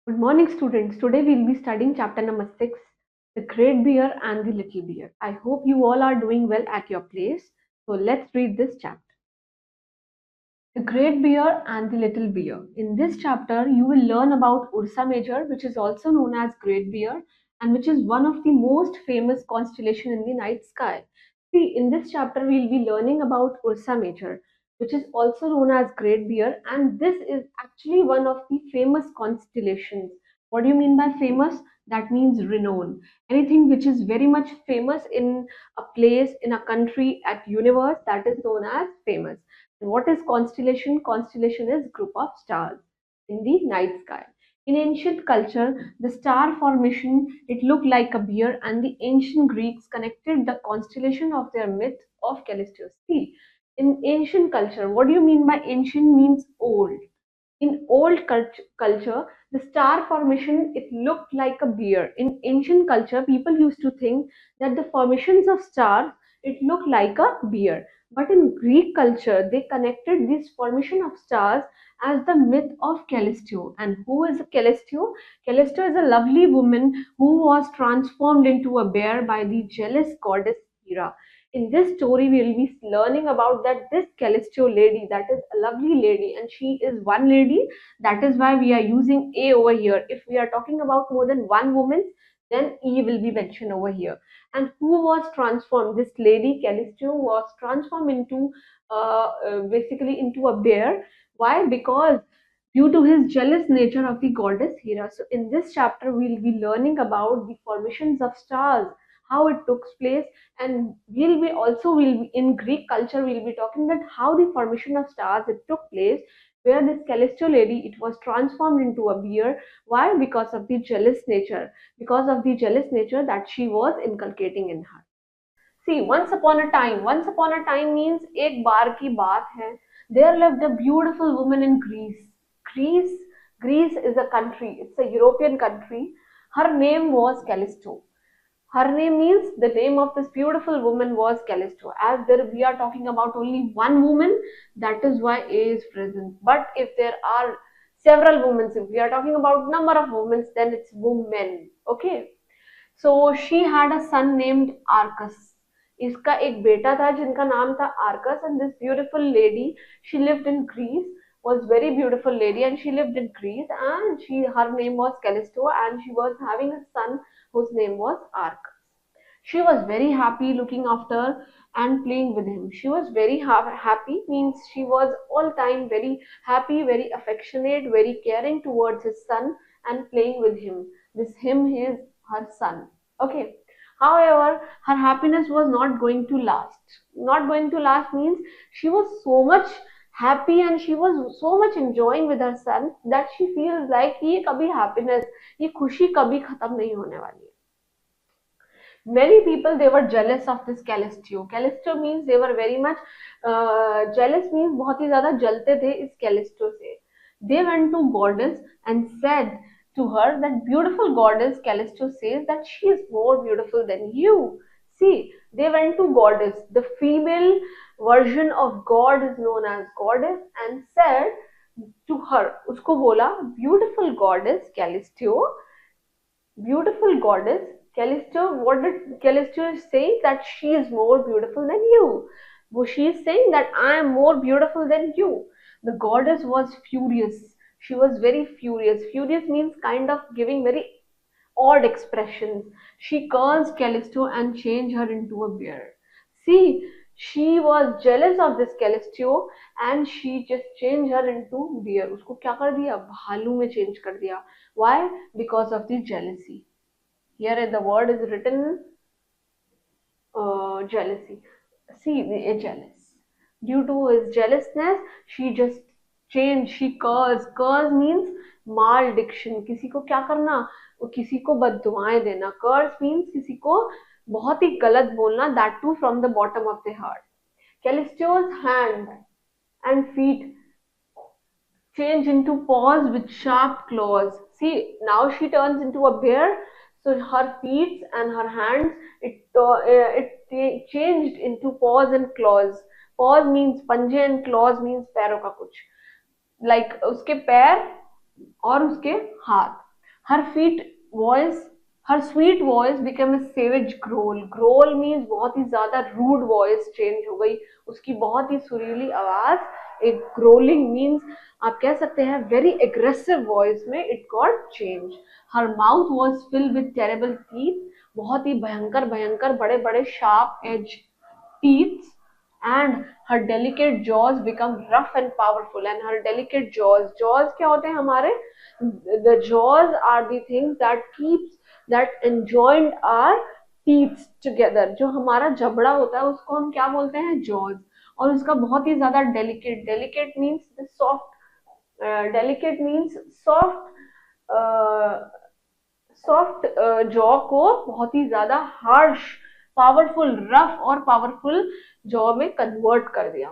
Good morning, students. Today we'll be studying chapter number 6, The Great Bear and the Little Bear. I hope you all are doing well at your place. So let's read this chapter. The Great Bear and the Little Bear. In this chapter, you will learn about Ursa Major, which is also known as Great Bear, and which is one of the most famous constellation in the night sky. See, in this chapter, we'll be learning about Ursa Major, which is also known as Great Bear, and this is actually one of the famous constellations. What do you mean by famous? That means renowned. Anything which is very much famous in a place, in a country, at universe, that is known as famous. What is constellation? Constellation is group of stars in the night sky. In ancient culture, the star formation it looked like a bear, and the ancient Greeks connected the constellation of their myth of Callisto. See, in ancient culture, what do you mean by ancient? Means old. In old culture, the star formation it looked like a bear. In ancient culture, people used to think that the formations of stars it looked like a bear. But in Greek culture, they connected this formation of stars as the myth of Callisto. And who is Callisto? Callisto is a lovely woman who was transformed into a bear by the jealous goddess Hera. In this story, we will be learning about that this Callisto lady, that is a lovely lady, and she is one lady. That is why we are using A over here. If we are talking about more than one woman, then E will be mentioned over here. And who was transformed? This lady Callisto was transformed into basically into a bear. Why? Because due to his jealous nature of the goddess Hera. So in this chapter, we'll be learning about the formations of stars, how it took place, and will be in Greek culture we'll be talking that how the formation of stars it took place, where this Callisto lady it was transformed into a bear. Why? Because of the jealous nature, because of the jealous nature that she was inculcating in her. See, once upon a time means एक बार की बात है. There lived a beautiful woman in Greece. Greece, Greece is a country. It's a European country. Her name was Callisto. Her name means the name of this beautiful woman was Callisto. As there we are talking about only one woman, that is why A is present. But if there are several women, if we are talking about number of women, then it's women. Okay. So she had a son named Arcas. इसका एक बेटा था जिनका नाम था Arcas, and this beautiful lady she lived in Greece, was very beautiful lady, and she lived in Greece, and her name was Callisto, and she was having a son whose name was Arcas. She was very happy looking after and playing with him. She was very happy means she was all time very happy, very affectionate, very caring towards his son and playing with him. This him is her son. Okay. However, her happiness was not going to last. Not going to last means she was so much happy and she was so much enjoying with her son that she feels like ये कभी happiness, ये खुशी कभी खत्म नहीं होने वाली है. Many people they were jealous of this Callisto. Callisto means they were very much jealous means बहुत ही ज़्यादा जलते थे इस Callisto से. They went to goddess and said to her that beautiful goddess Callisto says that she is more beautiful than you. See, they went to goddess. The female version of God is known as goddess and said to her, उसको बोला beautiful goddess Callisto, beautiful goddess Callisto, what did Callisto say? That she is more beautiful than you. Well, she is saying that I am more beautiful than you. The goddess was furious. She was very furious. Furious means kind of giving very odd expressions. She cursed Callisto and changed her into a bear. See, she was jealous of this Callisto and she just changed her into bear. उसको क्या कर दिया? भालू में change कर दिया. Why? Because of the jealousy. Here the word is written jealousy. See, a jealous. Due to his jealousness, she just changed. She cursed. Curse means malediction. किसी को क्या करना? किसी को बद्दुआएं देना. Curse means किसी को बहुत ही गलत बोलना. That too from the bottom of the heart. Callisto's hand and feet change into paws with sharp claws. See, now she turns into a bear. So her feet and her hands, it changed into paws and claws. Paws means पंजे and claws means पैरों का कुछ. Like उसके पैर और उसके हाथ. Her sweet voice, her sweet voice became a savage growl. Growl means बहुत ही ज्यादा rude voice change हो गई, उसकी बहुत ही सुरीली आवाज एक growling means आप कह सकते हैं very aggressive voice में it got changed. Her mouth was filled with terrible teeth, बहुत ही भयंकर भयंकर बड़े बड़े sharp edge teeth, and her delicate jaws become rough and powerful. And her delicate jaws क्या होते हैं हमारे, the jaws are the things that keeps that enjoined our teeth together. जो हमारा जबड़ा होता है उसको हम क्या बोलते हैं, jaws. और उसका बहुत ही ज्यादा delicate means the soft, delicate means soft jaw को बहुत ही ज्यादा हार्श पावरफुल रफ और पावरफुल जॉ में कन्वर्ट कर दिया.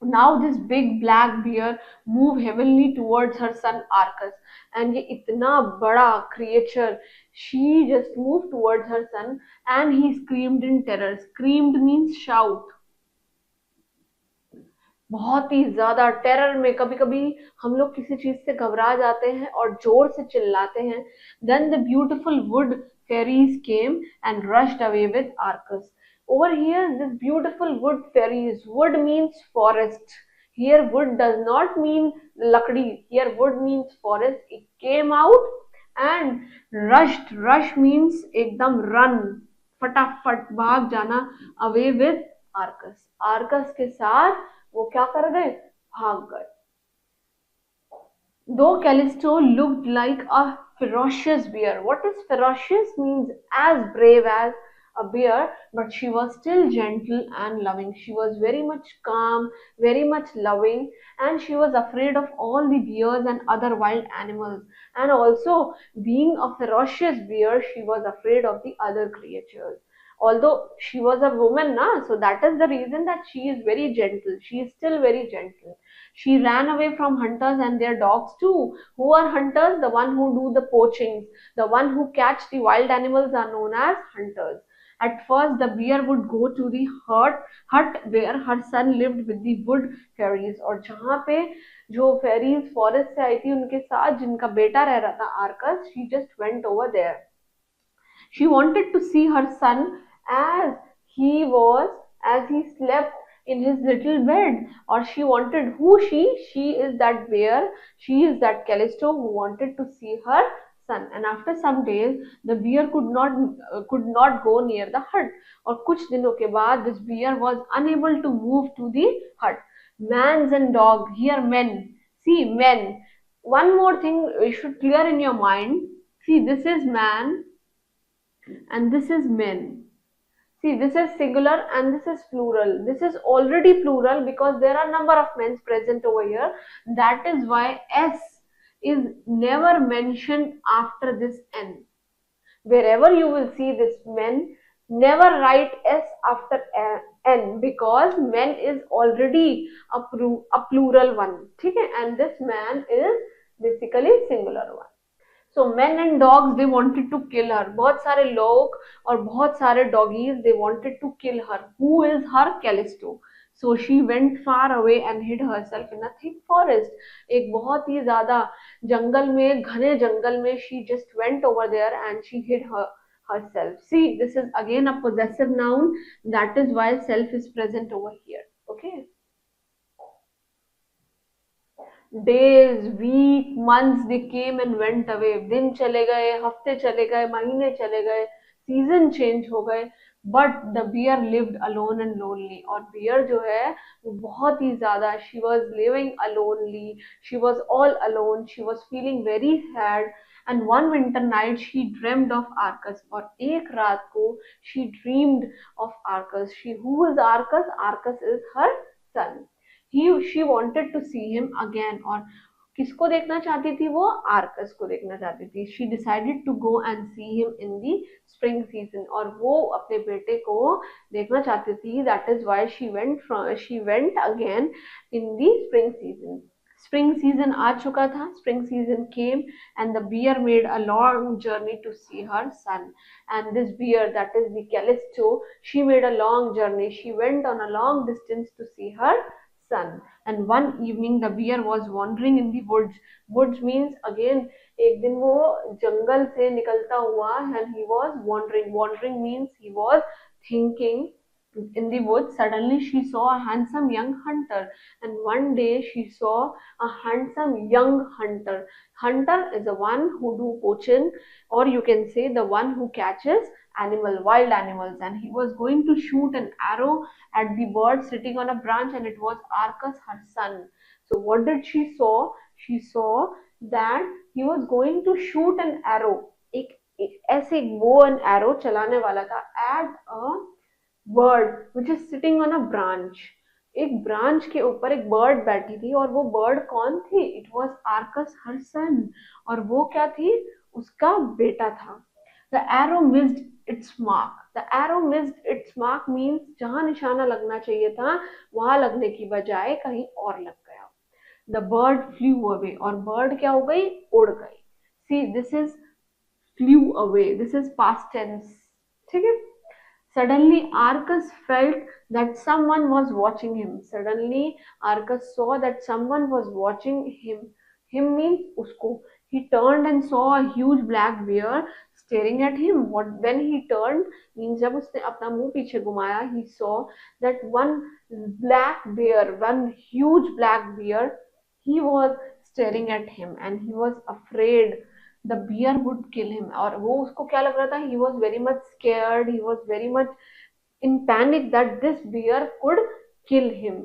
Now this big black bear move heavily towards her son Arcus, and ये इतना बड़ा creature, she just moved towards her son and he screamed in terror. Screamed means shout. बहुत ही ज्यादा terror में, कभी कभी हम लोग किसी चीज से घबरा जाते हैं और जोर से चिल्लाते हैं. Then the beautiful wood fairies came and rushed away with Arcus. Over here, this beautiful wood fairies. Wood means forest. Here, wood does not mean lakdi. Here, wood means forest. It came out and rushed. Rush means एकदम run, फटाफट भाग जाना. Away with Arcus. Arcus के साथ वो क्या कर गए, भाग गए. Though Callisto looked like a ferocious bear. What is ferocious means as brave as a bear, but she was still gentle and loving. She was very much calm, very much loving, and she was afraid of all the bears and other wild animals. And also, being a ferocious bear, she was afraid of the other creatures. Although she was a woman, so that is the reason that she is very gentle. She is still very gentle. She ran away from hunters and their dogs too. Who are hunters? The one who do the poachings. The one who catch the wild animals are known as hunters. At first, the bear would go to the hut where her son lived with the wood fairies. और जहाँ पे जो fairies forest से आई थी उनके साथ जिनका बेटा रह रहा था Arcus, she just went over there. She wanted to see her son as he slept in his little bed, or she wanted she is that bear, she is that Callisto who wanted to see her son. And after some days the bear could not go near the hut. और कुछ दिनों के बाद this bear was unable to move to the hut. Mans and dog, here men, see men. One more thing you should clear in your mind. See, this is man and this is men. See, this is singular and this is plural. This is already plural because there are number of men present over here. That is why S is never mentioned after this N. Wherever you will see this men, never write S after N because men is already a plural one. Okay? And this man is basically singular one. So men and dogs, they wanted to kill her. बहुत सारे लोग और बहुत सारे doggies, they wanted to kill her. Who is her? Callisto. So she went far away and hid herself in a thick forest. एक बहुत ही ज़्यादा जंगल में, घने जंगल में, she just went over there and she hid herself. See, this is again a possessive noun. That is why self is present over here. Okay. Days, week, months, they came and went away. दिन चले गए, हफ्ते चले गए, महीने चले गए, season change हो गए. But the bear lived alone and lonely. और bear जो है वो बहुत ही ज़्यादा, she was living alonely, she was all alone, she was feeling very sad. And one winter night she dreamed of Arcus. और एक रात को she dreamed of Arcus. Who is Arcus? Arcus is her son. She wanted to see him again. और किसको देखना चाहती थी वो? आर्कस को देखना चाहती थी. She decided to go and see him in the spring season. और वो अपने बेटे को देखना चाहती थी. That is why she went again in the spring season. Spring season आ चुका था. Spring season came and the bear made a long journey to see her son. And this bear, that is the Callisto, she made a long journey. She went on a long distance to see her son. And one evening the bear was wandering in the woods. Woods means again, एक दिन वो जंगल से निकलता हुआ, and he was wandering. Wandering means he was thinking in the woods. Suddenly she saw a handsome young hunter, and one day she saw a handsome young hunter. Hunter is the one who do poaching, or you can say the one who catches wild animals, and he was going to shoot an arrow at the bird sitting on a branch, and it was Arcas, her son. So what did she saw? She saw that he was going to shoot an arrow. एक ऐसे वो an arrow चलाने वाला था at a bird which is sitting on a branch. एक branch के ऊपर एक बर्ड बैठी थी, और वो बर्ड कौन थी? इट वॉज आर्कस हर सन. और वो क्या थी? उसका बेटा था. The arrow missed it's mark. The arrow missed it's mark means जहां निशाना लगना चाहिए था वहां लगने की बजाय कहीं और लग गया. The bird flew away. और बर्ड क्या हो गई? उड़ गई. See this is flew away, this is past tense. ठीक है. Suddenly Arcas felt that someone was watching him. Suddenly Arcas saw that someone was watching him. Him means usko. He turned and saw a huge black bear staring at him. What when he turned means जब उसने अपना मुंह पीछे घुमाया, he saw that one black bear, one huge black bear, he was staring at him, and he was afraid the bear would kill him. और वो उसको क्या लग रहा था? He was very much scared. He was very much in panic that this bear could kill him.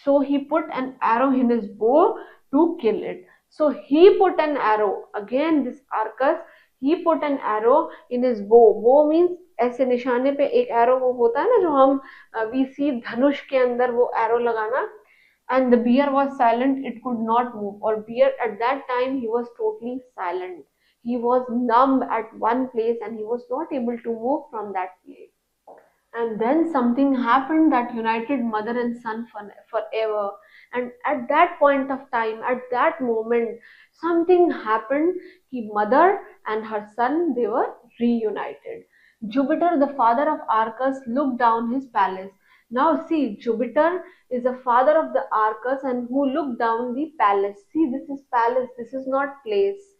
So he put an arrow in his bow to kill it. So he put an arrow. Again, this Arcas, he put an arrow in his bow. Bow means ऐसे निशाने पे एक arrow वो होता है ना, जो हम we see धनुष के अंदर वो arrow लगाना. And the bear was silent. It could not move. Or bear at that time he was totally silent. He was numb at one place, and he was not able to move from that place. And then something happened that united mother and son forever. And at that point of time, at that moment, something happened. Ki mother and her son, they were reunited. Jupiter, the father of Arcas, looked down his palace. Now see, Jupiter is the father of the Arcas, and who looked down the palace. See, this is palace, this is not place.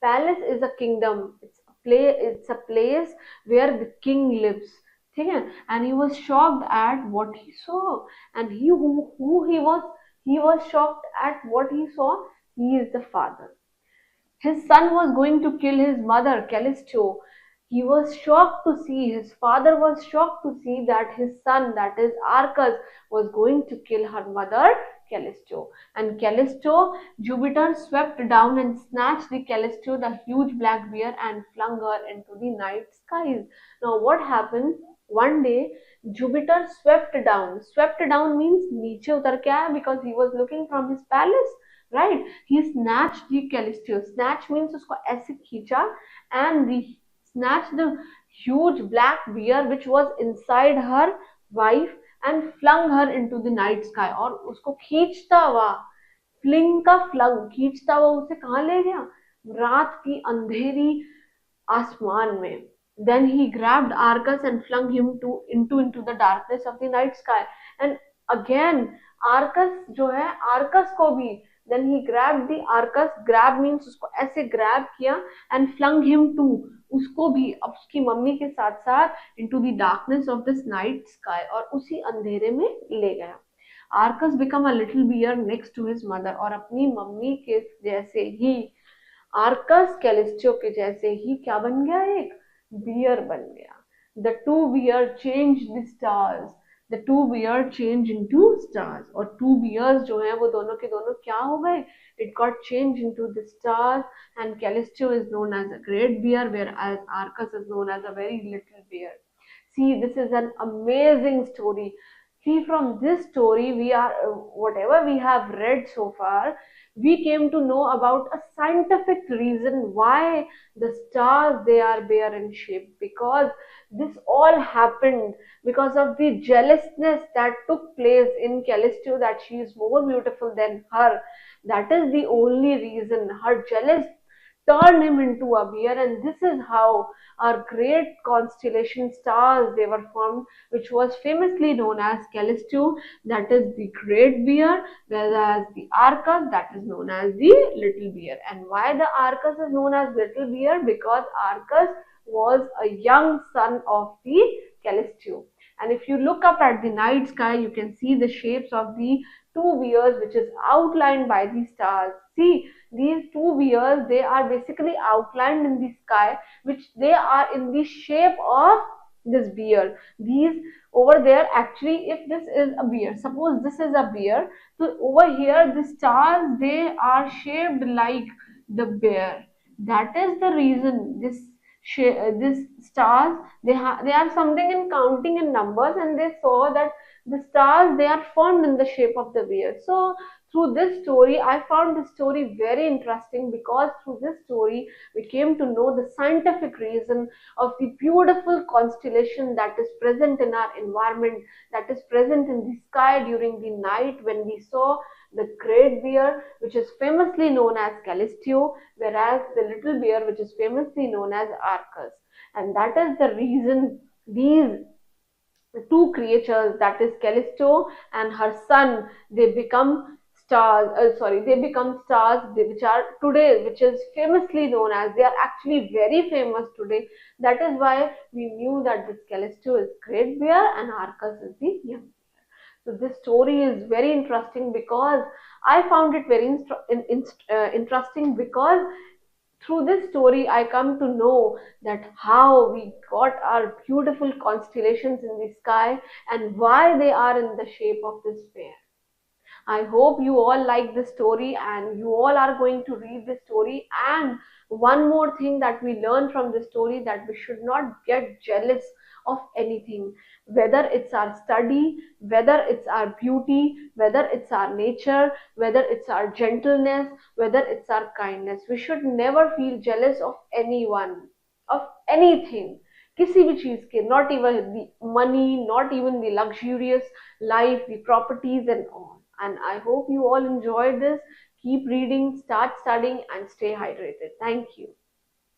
Palace is a kingdom. It's a place where the king lives. ठीक है. And he was shocked at what he saw. And he was shocked at what he saw. He is the father. His son was going to kill his mother, Callisto. He was shocked to see, his father was shocked to see that his son, that is Arcas, was going to kill her mother, Callisto. And Callisto, Jupiter swept down and snatched the Callisto, the huge black bear, and flung her into the night skies. Now what happened? One day, Jupiter swept down. Swept down means नीचे उतर के आया, because he was looking from his palace, right? He snatched the Callisto. Snatch means उसको ऐसे खींचा, and the snatched the huge black bear which was inside her wife and flung her into the night sky. और उसको खींचता हुआ, fling का flung, खींचता हुआ उसे कहाँ ले गया? रात की अंधेरी आसमान में. Then he grabbed Arcas and flung him into the darkness of the night sky. And again, Arcas जो है, Arcas को भी, then he grabbed the Arcas. Grab means उसको ऐसे grab किया, and flung him to, उसको भी अब उसकी मम्मी के साथ साथ into the darkness of this night sky, और उसी अंधेरे में ले गया. Arcas become a little bear next to his mother. और अपनी मम्मी के जैसे ही Arcas Callisto के जैसे ही क्या बन गया? एक बियर बन गया. The two bear changed the stars. The two bear changed into stars. और two bears जो है वो दोनों के दोनों क्या हो गए? It got changed into the stars. And Callisto is known as a great bear, whereas Arcas is known as a very little bear. See, this is an amazing story. See, from this story, we are whatever we have read so far, we came to know about a scientific reason why the stars, they are bear in shape, because this all happened because of the jealousness that took place in Callisto, that she is more beautiful than her. That is the only reason. Her jealous turn him into a bear, and this is how our great constellation stars they were formed, which was famously known as Callisto, that is the great bear, whereas the Arcus, that is known as the little bear. And why the Arcus is known as little bear? Because Arcus was a young son of the Callisto. And if you look up at the night sky, you can see the shapes of the two bears, which is outlined by the stars. See, these two bears, they are basically outlined in the sky, which they are in the shape of this bear. These over there, actually, if this is a bear, suppose this is a bear, so over here the stars they are shaped like the bear. That is the reason this stars they are something in counting in numbers, and they saw that the stars they are formed in the shape of the bear. So through this story, I found this story very interesting, because through this story we came to know the scientific reason of the beautiful constellation that is present in our environment, that is present in the sky during the night when we saw the great bear, which is famously known as Callisto, whereas the little bear, which is famously known as Arcus. And that is the reason these two creatures, that is Callisto and her son, they become stars. They become stars, which are today, which is famously known as, they are actually very famous today. That is why we knew that this Callisto is great bear and Arcus is the young bear. So this story is very interesting, because I found it very interesting, because through this story I come to know that how we got our beautiful constellations in the sky and why they are in the shape of this bear. I hope you all like this story and you all are going to read this story. And one more thing that we learn from this story, that we should not get jealous of anything, whether it's our study, whether it's our beauty, whether it's our nature, whether it's our gentleness, whether it's our kindness. We should never feel jealous of anyone, of anything. किसी भी चीज के, not even the money, not even the luxurious life, the properties and all. And I hope you all enjoyed this. Keep reading, start studying, and stay hydrated. Thank you.